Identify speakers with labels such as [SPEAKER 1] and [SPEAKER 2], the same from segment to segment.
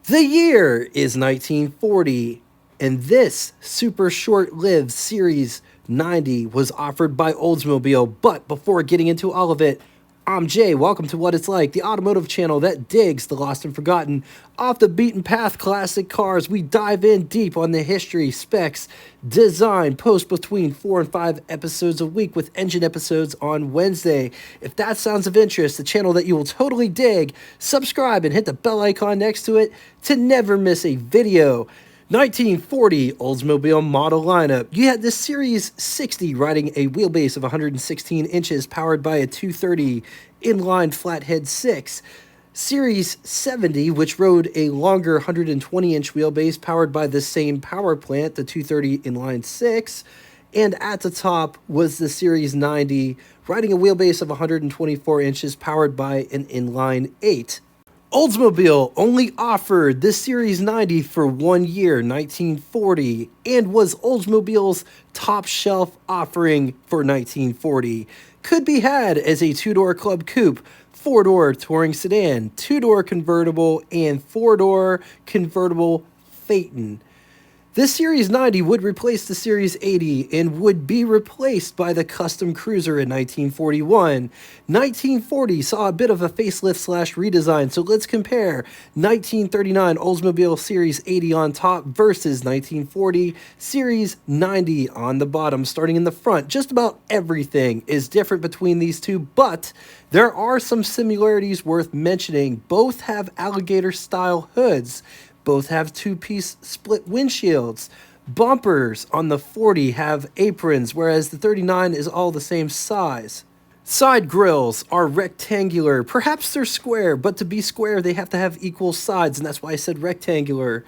[SPEAKER 1] The year is 1940, and this super short-lived Series 90 was offered by Oldsmobile. But before getting into all of it, I'm Jay. Welcome to What It's Like, the automotive channel that digs the lost and forgotten, off the beaten path classic cars. We dive in deep on the history, specs, design, post between 4 and 5 episodes a week with engine episodes on Wednesday. If that sounds of interest, the channel that you will totally dig, subscribe and hit the bell icon next to it to never miss a video. 1940 Oldsmobile model lineup. You had the Series 60 riding a wheelbase of 116 inches powered by a 230 inline flathead 6. Series 70, which rode a longer 120-inch wheelbase powered by the same power plant, the 230 inline 6. And at the top was the Series 90, riding a wheelbase of 124 inches powered by an inline 8. Oldsmobile only offered the Series 90 for 1 year, 1940, and was Oldsmobile's top shelf offering for 1940. Could be had as a two-door club coupe, four-door touring sedan, two-door convertible, and four-door convertible Phaeton. This Series 90 would replace the Series 80 and would be replaced by the Custom Cruiser in 1941. 1940 saw a bit of a facelift slash redesign, so let's compare 1939 Oldsmobile Series 80 on top versus 1940 Series 90 on the bottom. Starting in the front, just about everything is different between these two, but there are some similarities worth mentioning. Both have alligator-style hoods. Both have two-piece split windshields. Bumpers on the 40 have aprons, whereas the 39 is all the same size. Side grills are rectangular. Perhaps they're square, but to be square, they have to have equal sides, and that's why I said rectangular.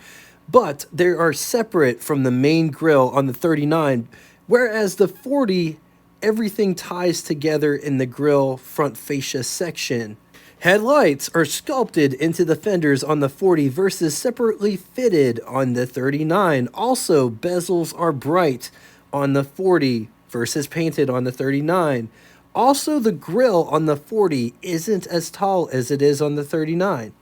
[SPEAKER 1] But they are separate from the main grille on the 39, whereas the 40, everything ties together in the grille front fascia section. Headlights are sculpted into the fenders on the 40 versus separately fitted on the 39. Also, bezels are bright on the 40 versus painted on the 39. Also, the grille on the 40 isn't as tall as it is on the 39.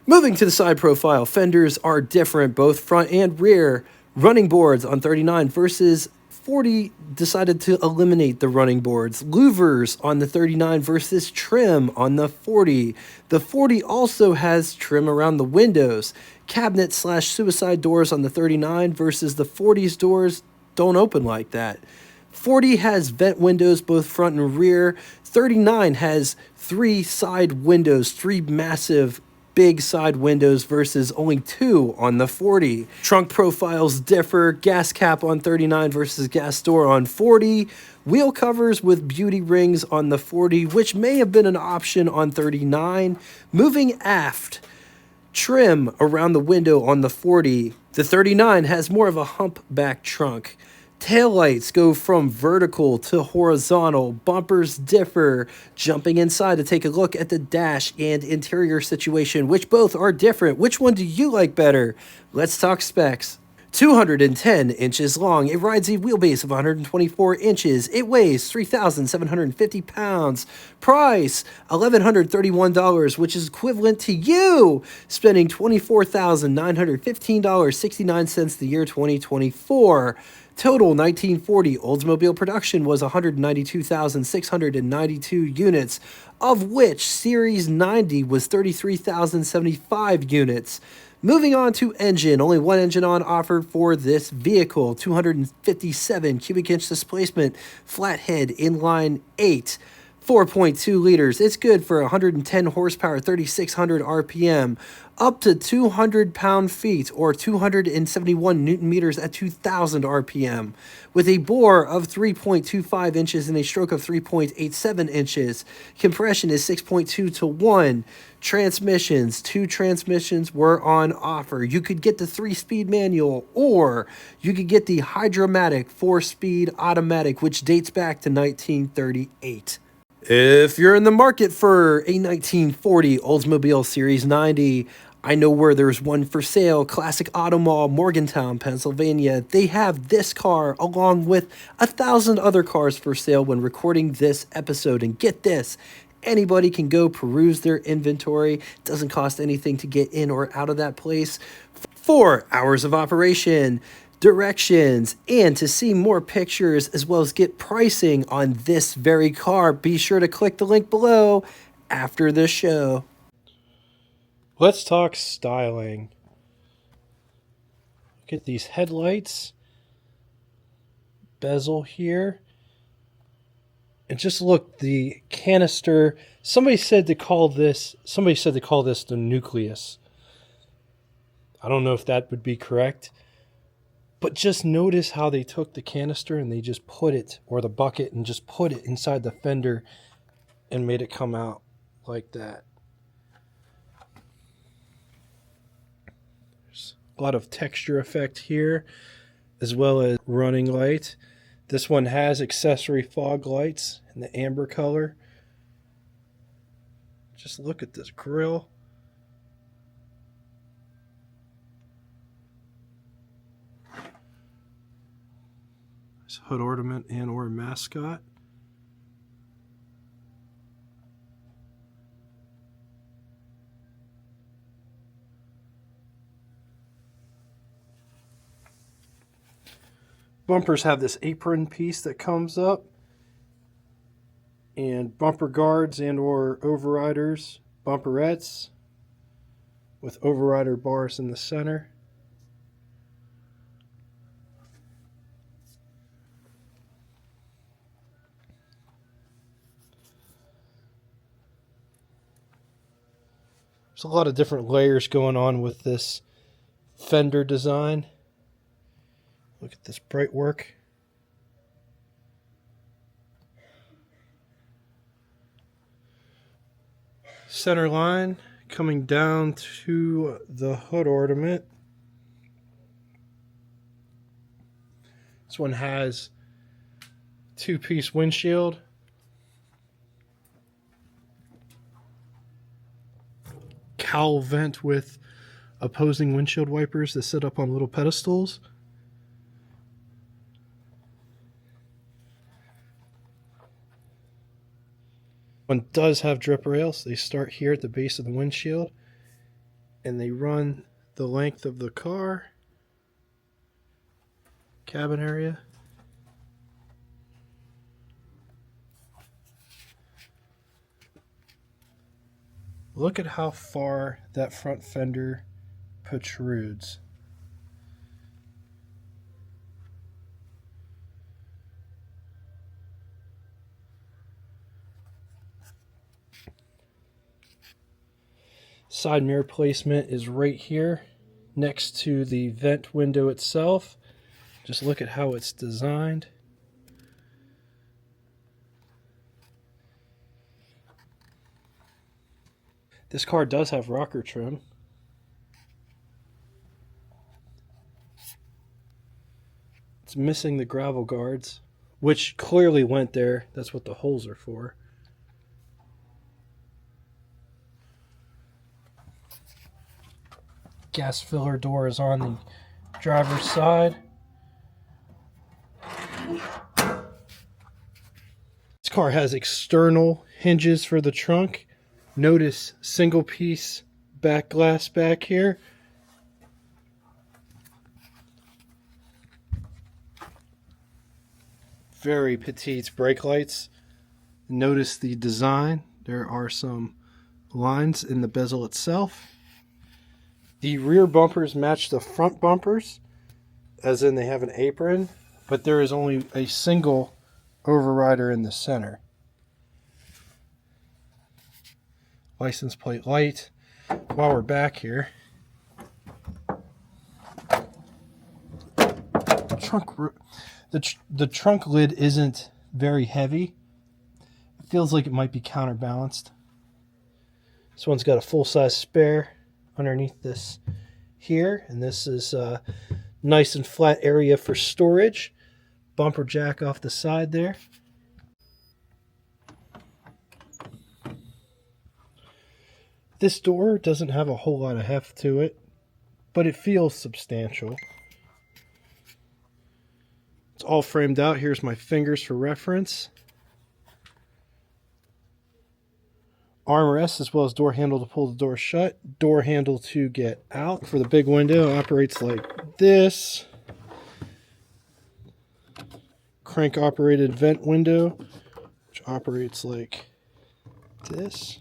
[SPEAKER 1] Moving to the side profile, fenders are different, both front and rear. Running boards on 39 versus 40 decided to eliminate the running boards. Louvers on the 39 versus trim on the 40. The 40 also has trim around the windows. Cabinet slash suicide doors on the 39 versus the 40's doors don't open like that. 40 has vent windows both front and rear. 39 has three side windows, three massive big side windows versus only two on the 40. Trunk profiles differ. Gas cap on 39 versus gas door on 40. Wheel covers with beauty rings on the 40, which may have been an option on 39. Moving aft, trim around the window on the 40. The 39 has more of a humpback trunk. Taillights go from vertical to horizontal. Bumpers differ. Jumping inside to take a look at the dash and interior situation, which both are different. Which one do you like better? Let's talk specs. 210 inches long. It rides a wheelbase of 124 inches. It weighs 3,750 pounds. Price, $1,131, which is equivalent to you spending $24,915.69 the year 2024. Total 1940 Oldsmobile production was 192,692 units, of which Series 90 was 33,075 units. Moving on to engine, only one engine on offer for this vehicle, 257 cubic inch displacement, flathead inline 8. 4.2 liters. It's good for 110 horsepower, 3,600 RPM, up to 200 pound-feet or 271 newton meters at 2,000 RPM, with a bore of 3.25 inches and a stroke of 3.87 inches. Compression is 6.2 to 1. Transmissions, two transmissions were on offer. You could get the 3-speed manual, or you could get the Hydromatic 4-speed automatic, which dates back to 1938. If you're in the market for a 1940 Oldsmobile Series 90, I know where there's one for sale. Classic Auto Mall, Morgantown, Pennsylvania. They have this car along with 1,000 other cars for sale when recording this episode. And get this, anybody can go peruse their inventory. It doesn't cost anything to get in or out of that place. 4 hours of operation, directions, and to see more pictures as well as get pricing on this very car, be sure to click the link below after the show.
[SPEAKER 2] Let's talk styling. Look at these headlights, bezel here, and just look, the canister. Somebody said to call this the nucleus. I don't know if that would be correct, but just notice how they took the canister and they just put it, or the bucket, and just put it inside the fender and made it come out like that. There's a lot of texture effect here, as well as running light. This one has accessory fog lights in the amber color. Just look at this grille. This hood ornament and or mascot. Bumpers have this apron piece that comes up, and bumper guards and or overriders, bumperettes with overrider bars in the center. There's a lot of different layers going on with this fender design. Look at this bright work. Center line coming down to the hood ornament. This one has two-piece windshield. Cowl vent with opposing windshield wipers that sit up on little pedestals. One does have drip rails. They start here at the base of the windshield and they run the length of the car, cabin area. Look at how far that front fender protrudes. Side mirror placement is right here next to the vent window itself. Just look at how it's designed. This car does have rocker trim. It's missing the gravel guards, which clearly went there. That's what the holes are for. Gas filler door is on the driver's side. This car has external hinges for the trunk. Notice single piece back glass back here. Very petite brake lights. Notice the design. There are some lines in the bezel itself. The rear bumpers match the front bumpers, as in they have an apron, but there is only a single overrider in the center. License plate light. While we're back here, the trunk lid isn't very heavy. It feels like it might be counterbalanced. This one's got a full-size spare underneath this here, and this is a nice and flat area for storage. Bumper jack off the side there. This door doesn't have a whole lot of heft to it, but it feels substantial. It's all framed out. Here's my fingers for reference. armrest as well as door handle to pull the door shut, door handle to get out. For the big window, operates like this. Crank operated vent window, which operates like this.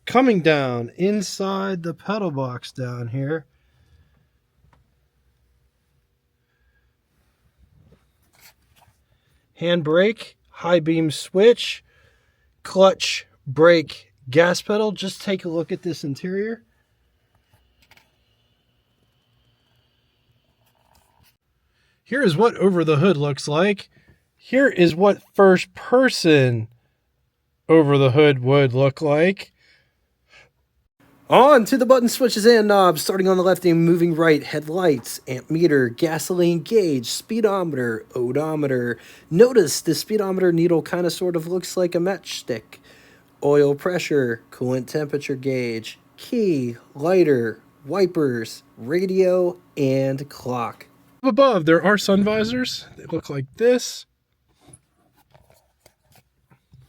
[SPEAKER 2] Coming down inside the pedal box down here, handbrake, high beam switch, clutch, brake, gas pedal. Just take a look at this interior. Here is what over the hood looks like. Here is what first person over the hood would look like.
[SPEAKER 1] On to the button switches and knobs, starting on the left and moving right. Headlights, amp meter, gasoline gauge, speedometer, odometer. Notice the speedometer needle kind of sort of looks like a matchstick. Oil pressure, coolant temperature gauge, key, lighter, wipers, radio, and clock.
[SPEAKER 2] Above, there are sun visors. They look like this.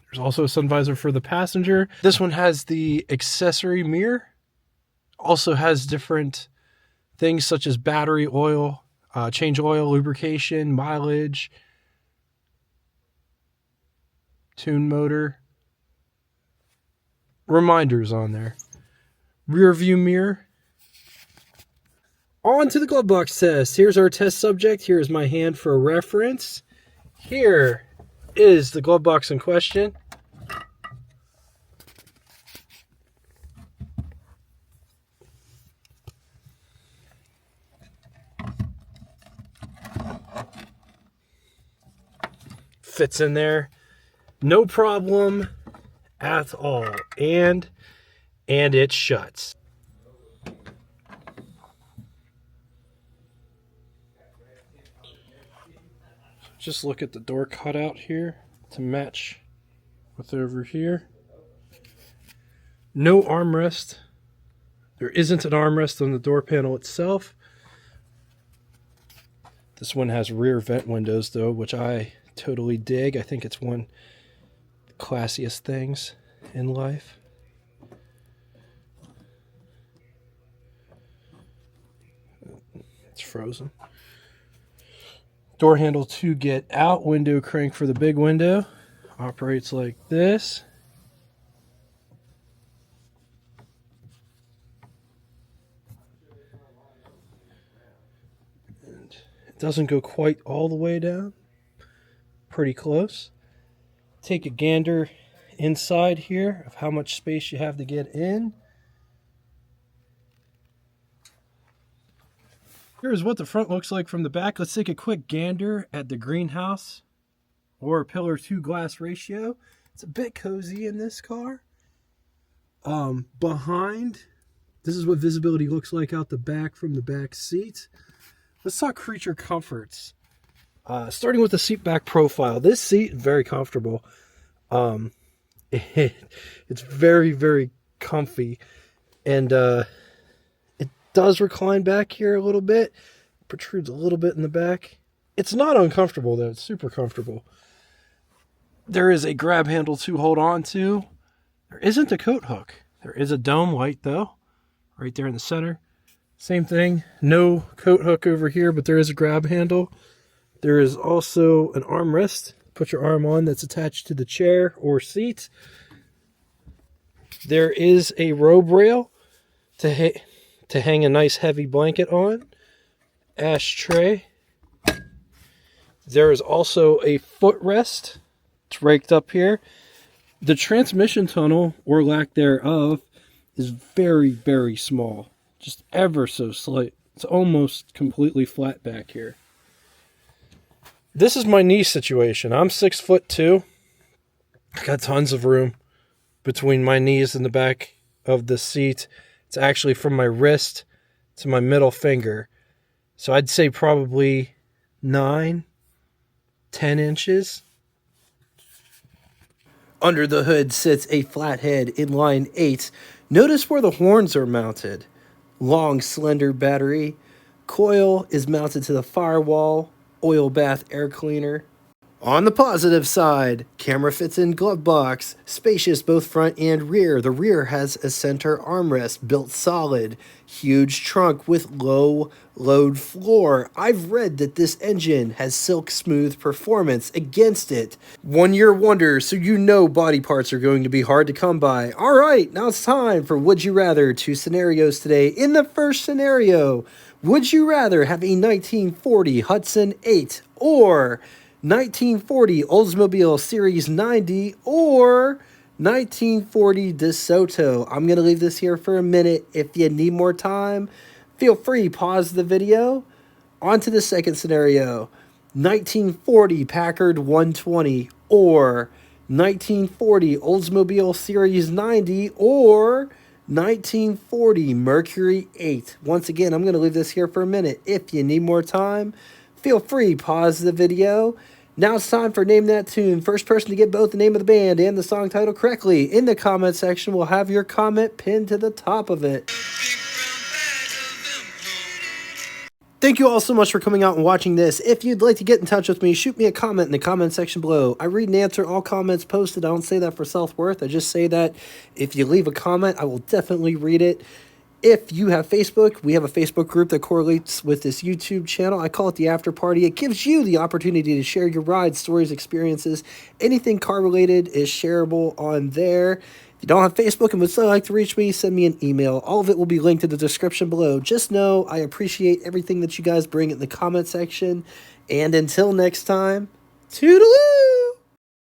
[SPEAKER 2] There's also a sun visor for the passenger. This one has the accessory mirror. Also has different things such as battery oil, change oil, lubrication, mileage, tune motor. Reminders on there. Rear view mirror. On to the glove box test. Here's our test subject. Here is my hand for reference. Here is the glove box in question. Fits in there. No problem at all. And it shuts. Just look at the door cutout here to match with over here. No armrest. There isn't an armrest on the door panel itself. This one has rear vent windows though, which I totally dig. I think it's one of the classiest things in life. It's frozen. Door handle to get out, window crank for the big window. Operates like this. And it doesn't go quite all the way down. Pretty close. Take a gander inside here of how much space you have to get in. Here's what the front looks like from the back. Let's take a quick gander at the greenhouse or pillar to glass ratio. It's a bit cozy in this car. Behind, this is what visibility looks like out the back from the back seat. Let's talk creature comforts. Starting with the seat back profile. This seat is very comfortable. It's very, very comfy. And it does recline back here a little bit. Protrudes a little bit in the back. It's not uncomfortable though. It's super comfortable. There is a grab handle to hold on to. There isn't a coat hook. There is a dome light though, right there in the center. Same thing. No coat hook over here, but there is a grab handle. There is also an armrest. Put your arm on that's attached to the chair or seat. There is a robe rail to hang a nice heavy blanket on. Ashtray. There is also a footrest. It's raked up here. The transmission tunnel, or lack thereof, is very, very small. Just ever so slight. It's almost completely flat back here. This is my knee situation. I'm 6'2". I got tons of room between my knees and the back of the seat. It's actually from my wrist to my middle finger. So I'd say probably 9, 10 inches.
[SPEAKER 1] Under the hood sits a flathead inline 8. Notice where the horns are mounted. Long, slender battery. Coil is mounted to the firewall. Oil bath air cleaner. On the positive side, camera fits in glove box, spacious both front and rear. The rear has a center armrest built solid, huge trunk with low load floor. I've read that this engine has silk smooth performance against it. 1 year wonder, so you know body parts are going to be hard to come by. All right, now it's time for Would You Rather. 2 scenarios today. In the first scenario, would you rather have a 1940 Hudson 8 or 1940 Oldsmobile Series 90 or 1940 DeSoto? I'm going to leave this here for a minute. If you need more time, feel free, pause the video. On to the second scenario. 1940 Packard 120 or 1940 Oldsmobile Series 90 or 1940 Mercury 8. Once again, I'm going to leave this here for a minute. If you need more time, feel free, pause the video. Now it's time for Name That Tune. First person to get both the name of the band and the song title correctly in the comment section will have your comment pinned to the top of it. Thank you all so much for coming out and watching this. If you'd like to get in touch with me, shoot me a comment in the comment section below. I read and answer all comments posted. I don't say that for self-worth. I just say that if you leave a comment, I will definitely read it. If you have Facebook, we have a Facebook group that correlates with this YouTube channel. I call it the After Party. It gives you the opportunity to share your rides, stories, experiences. Anything car-related is shareable on there. If you don't have Facebook and would still like to reach me, send me an email. All of it will be linked in the description below. Just know I appreciate everything that you guys bring in the comment section. And until next time, toodaloo!